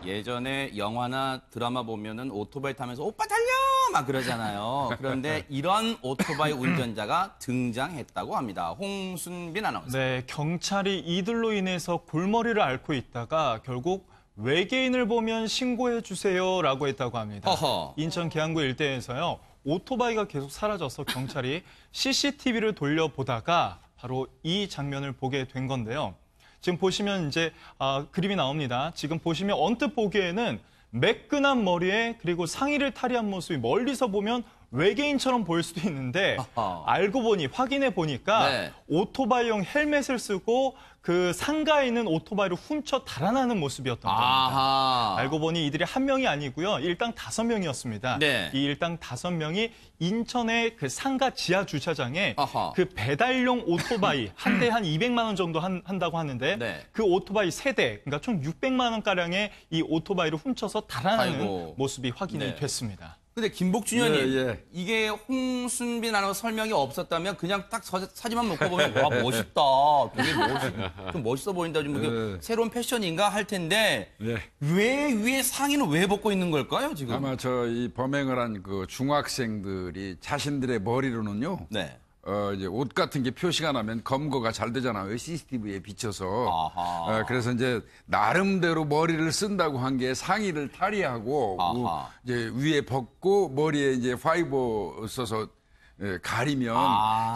예전에 영화나 드라마 보면은 오토바이 타면서 오빠 달려! 막 그러잖아요. 그런데 이런 오토바이 운전자가 등장했다고 합니다. 홍순빈 아나운서. 네, 경찰이 이들로 인해서 골머리를 앓고 있다가 결국 외계인을 보면 신고해 주세요라고 했다고 합니다. 허허. 인천 계양구 일대에서요. 오토바이가 계속 사라져서 경찰이 CCTV를 돌려보다가 바로 이 장면을 보게 된 건데요. 지금 보시면 이제 그림이 나옵니다. 지금 보시면 언뜻 보기에는 매끈한 머리에 그리고 상의를 탈의한 모습이 멀리서 보면 외계인처럼 보일 수도 있는데 알고 보니 확인해 보니까 네. 오토바이용 헬멧을 쓰고 그 상가에 있는 오토바이를 훔쳐 달아나는 모습이었던 겁니다. 아하. 알고 보니 이들이 한 명이 아니고요. 일당 5명이었습니다. 네. 이 일당 5명이 인천의 그 상가 지하 주차장에 아하. 그 배달용 오토바이 한 대 한 200만 원 정도 한다고 하는데 네. 그 오토바이 3대, 그러니까 총 600만 원가량의 이 오토바이를 훔쳐서 달아나는 아이고. 모습이 확인이 네. 됐습니다. 근데 김복준 의원님, 예. 이게 홍순빈 아나운서 설명이 없었다면 그냥 딱 사진만 놓고 보면 와 멋있다, 되게 좀 멋있어 보인다, 좀 이게 새로운 패션인가 할 텐데 예. 왜 위에 상의는 왜 벗고 있는 걸까요 지금? 아마 이 범행을 한 그 중학생들이 자신들의 머리로는요. 네. 이제 옷 같은 게 표시가 나면 검거가 잘 되잖아요. CCTV에 비춰서. 아하. 그래서 이제 나름대로 머리를 쓴다고 한 게 상의를 탈의하고 아하. 이제 위에 벗고 머리에 이제 파이버 써서 가리면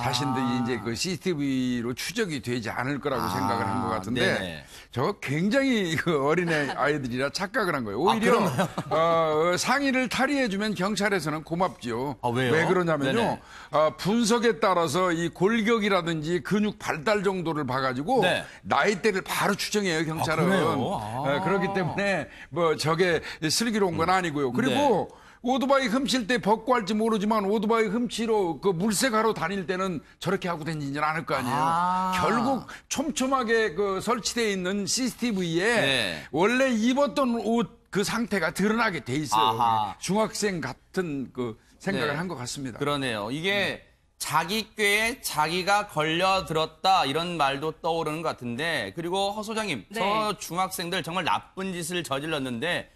자신들이 이제 그 CCTV로 추적이 되지 않을 거라고 생각을 한 것 같은데 네네. 저 굉장히 그 어린애 아이들이라 착각을 한 거예요. 오히려 상의를 탈의해주면 경찰에서는 고맙죠. 왜요? 왜 그러냐면요. 네네. 분석에 따라서 이 골격이라든지 근육 발달 정도를 봐가지고 네. 나이대를 바로 추정해요, 경찰은. 그래요? 그렇기 때문에 뭐 저게 슬기로운 건 아니고요. 그리고 오토바이 훔칠 때 벗고 할지 모르지만 오토바이 훔치러 그 물색하러 다닐 때는 저렇게 하고 다니지는 않을 거 아니에요. 결국 촘촘하게 그 설치되어 있는 CCTV에 네. 원래 입었던 옷 그 상태가 드러나게 돼 있어요. 아하. 중학생 같은 그 생각을 네. 한 것 같습니다. 그러네요. 이게 자기 꾀에 자기가 걸려들었다 이런 말도 떠오르는 것 같은데, 그리고 허 소장님, 네. 저 중학생들 정말 나쁜 짓을 저질렀는데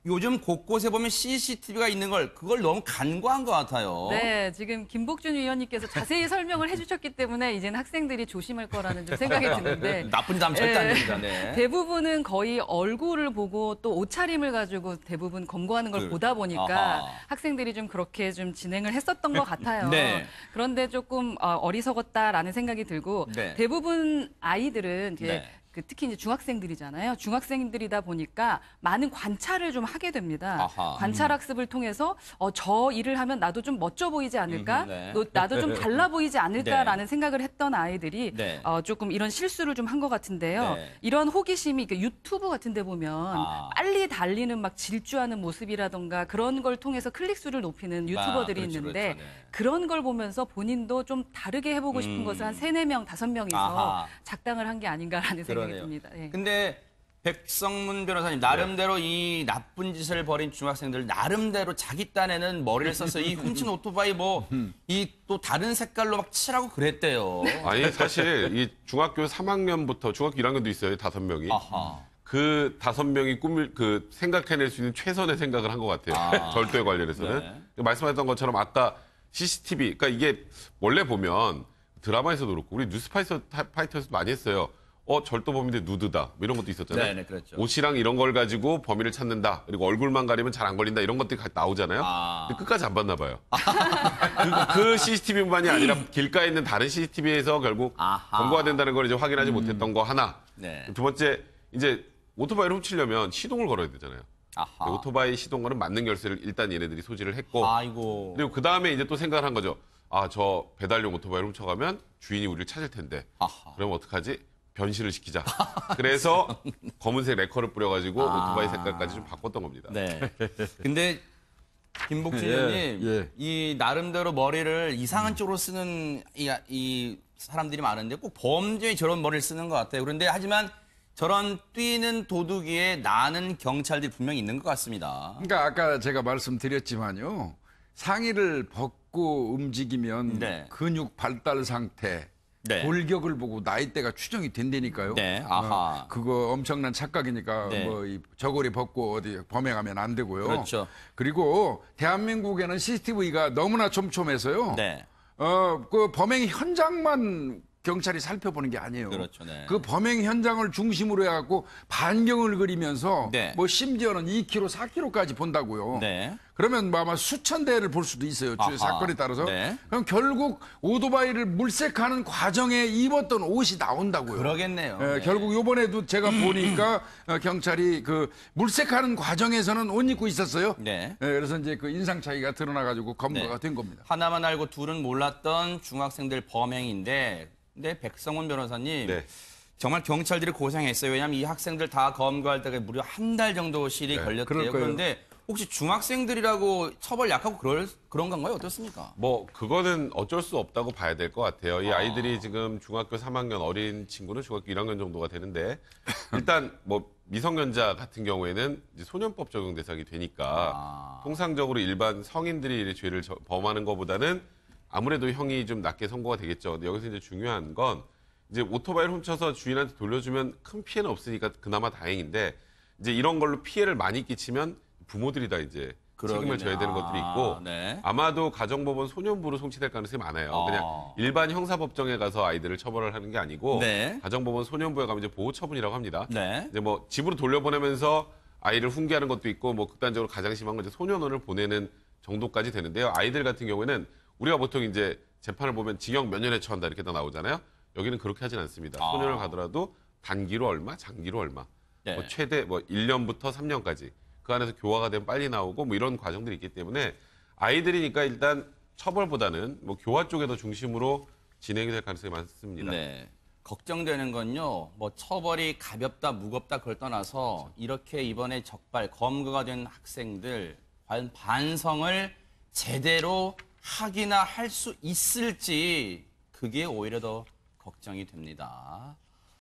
요즘 곳곳에 보면 CCTV가 있는 그걸 너무 간과한 것 같아요. 네, 지금 김복준 위원님께서 자세히 설명을 해주셨기 때문에 이제는 학생들이 조심할 거라는 좀 생각이 드는데 나쁜 잠 절대 안 됩니다. 네. 대부분은 거의 얼굴을 보고 또 옷차림을 가지고 대부분 검거하는 걸 보다 보니까 아하. 학생들이 좀 그렇게 좀 진행을 했었던 것 같아요. 네. 그런데 조금 어리석었다라는 생각이 들고 네. 대부분 아이들은 이제 네. 특히 이제 중학생들이잖아요. 중학생들이다 보니까 많은 관찰을 좀 하게 됩니다. 아하. 관찰 학습을 통해서 저 일을 하면 나도 좀 멋져 보이지 않을까? 네. 나도 좀 달라 보이지 않을까라는 생각을 했던 아이들이 네. 조금 이런 실수를 좀 한 것 같은데요. 네. 이런 호기심이 유튜브 같은 데 보면 빨리 달리는 막 질주하는 모습이라던가 그런 걸 통해서 클릭수를 높이는 유튜버들이 그렇죠, 있는데 그렇죠. 네. 그런 걸 보면서 본인도 좀 다르게 해보고 싶은 것을 한 3-4명, 5명이서 아하. 작당을 한 게 아닌가라는 생각이 그러네요. 듭니다. 예. 근데 백성문 변호사님, 나름대로 이 나쁜 짓을 벌인 중학생들 나름대로 자기 딴에는 머리를 써서 이 훔친 오토바이 이 또 다른 색깔로 막 칠하고 그랬대요. 아니 사실 이 중학교 3학년부터 중학교 1학년도 있어요. 5명이. 아하. 그 5명이 생각해낼 수 있는 최선의 생각을 한 것 같아요. 절도에 관련해서는. 네. 말씀하셨던 것처럼 아까 CCTV, 그러니까 이게 원래 보면 드라마에서도 그렇고 우리 뉴스파이터에서도 많이 했어요. 절도범인데 누드다. 뭐 이런 것도 있었잖아요. 네, 그렇죠. 옷이랑 이런 걸 가지고 범인을 찾는다. 그리고 얼굴만 가리면 잘 안 걸린다. 이런 것들이 나오잖아요. 근데 끝까지 안 봤나 봐요. 그 CCTV만이 아니라 길가에 있는 다른 CCTV에서 결국 검거가 된다는 걸 이제 확인하지 못했던 거 하나. 네. 두 번째, 이제 오토바이를 훔치려면 시동을 걸어야 되잖아요. 아하. 오토바이 시동거는 맞는 열쇠를 일단 얘네들이 소지를 했고. 아이고. 그리고 그 다음에 이제 또 생각을 한 거죠. 저 배달용 오토바이를 훔쳐가면 주인이 우리를 찾을 텐데. 아하. 그럼 어떡하지? 변신을 시키자. 그래서 검은색 레커를 뿌려가지고 오토바이 색깔까지 좀 바꿨던 겁니다. 네. 근데 김복준 의원님, 이 나름대로 머리를 이상한 쪽으로 쓰는 이 사람들이 많은데 꼭 범죄에 저런 머리를 쓰는 것 같아요. 그런데 하지만 저런 뛰는 도둑이에 나는 경찰들이 분명히 있는 것 같습니다. 그러니까 아까 제가 말씀드렸지만요. 상의를 벗고 움직이면 네. 근육 발달 상태, 네. 골격을 보고 나이대가 추정이 된다니까요. 네, 아하. 그거 엄청난 착각이니까 네. 뭐 이 저고리 벗고 어디 범행하면 안 되고요. 그렇죠. 그리고 대한민국에는 CCTV가 너무나 촘촘해서요. 네. 그 범행 현장만 경찰이 살펴보는 게 아니에요. 그렇죠, 네. 그 범행 현장을 중심으로 해갖고 반경을 그리면서 네. 뭐 심지어는 2km, 4km까지 본다고요. 네. 그러면 뭐 아마 수천 대를 볼 수도 있어요. 아하. 사건에 따라서. 네. 그럼 결국 오토바이를 물색하는 과정에 입었던 옷이 나온다고요. 그러겠네요. 예, 네. 결국 요번에도 제가 보니까 경찰이 그 물색하는 과정에서는 옷 입고 있었어요. 네. 예, 그래서 이제 그 인상 차이가 드러나가지고 검거가 네. 된 겁니다. 하나만 알고 둘은 몰랐던 중학생들 범행인데, 근데 백성훈 변호사님, 네. 정말 경찰들이 고생했어요. 왜냐하면 이 학생들 다 검거할 때가 무려 한 달 정도 실이 그럴 걸렸대요. 거예요. 그런데 혹시 중학생들이라고 처벌 약하고 그런 건가요? 어떻습니까? 뭐 그거는 어쩔 수 없다고 봐야 될 것 같아요. 이 아이들이 지금 중학교 3학년 어린 친구는 중학교 1학년 정도가 되는데 일단 뭐 미성년자 같은 경우에는 이제 소년법 적용 대상이 되니까 통상적으로 일반 성인들이 이 죄를 범하는 것보다는 아무래도 형이 좀 낮게 선고가 되겠죠. 근데 여기서 이제 중요한 건 이제 오토바이를 훔쳐서 주인한테 돌려주면 큰 피해는 없으니까 그나마 다행인데 이제 이런 걸로 피해를 많이 끼치면 부모들이 다 이제 책임을 져야 되는 것들이 있고 네. 아마도 가정법원 소년부로 송치될 가능성이 많아요. 그냥 일반 형사법정에 가서 아이들을 처벌을 하는 게 아니고 네. 가정법원 소년부에 가면 이제 보호처분이라고 합니다. 네. 이제 뭐 집으로 돌려보내면서 아이를 훈계하는 것도 있고 뭐 극단적으로 가장 심한 건 이제 소년원을 보내는 정도까지 되는데요. 아이들 같은 경우에는 우리가 보통 이제 재판을 보면 징역 몇 년에 처한다 이렇게 다 나오잖아요. 여기는 그렇게 하진 않습니다. 소년을 가더라도 단기로 얼마, 장기로 얼마, 네. 뭐 최대 뭐 1년부터 3년까지 그 안에서 교화가 되면 빨리 나오고 뭐 이런 과정들이 있기 때문에 아이들이니까 일단 처벌보다는 뭐 교화 쪽에 더 중심으로 진행이 될 가능성이 많습니다. 네. 걱정되는 건요, 뭐 처벌이 가볍다, 무겁다 그걸 떠나서 이렇게 이번에 적발, 검거가 된 학생들 과연 반성을 제대로 하기나 할 수 있을지 그게 오히려 더 걱정이 됩니다.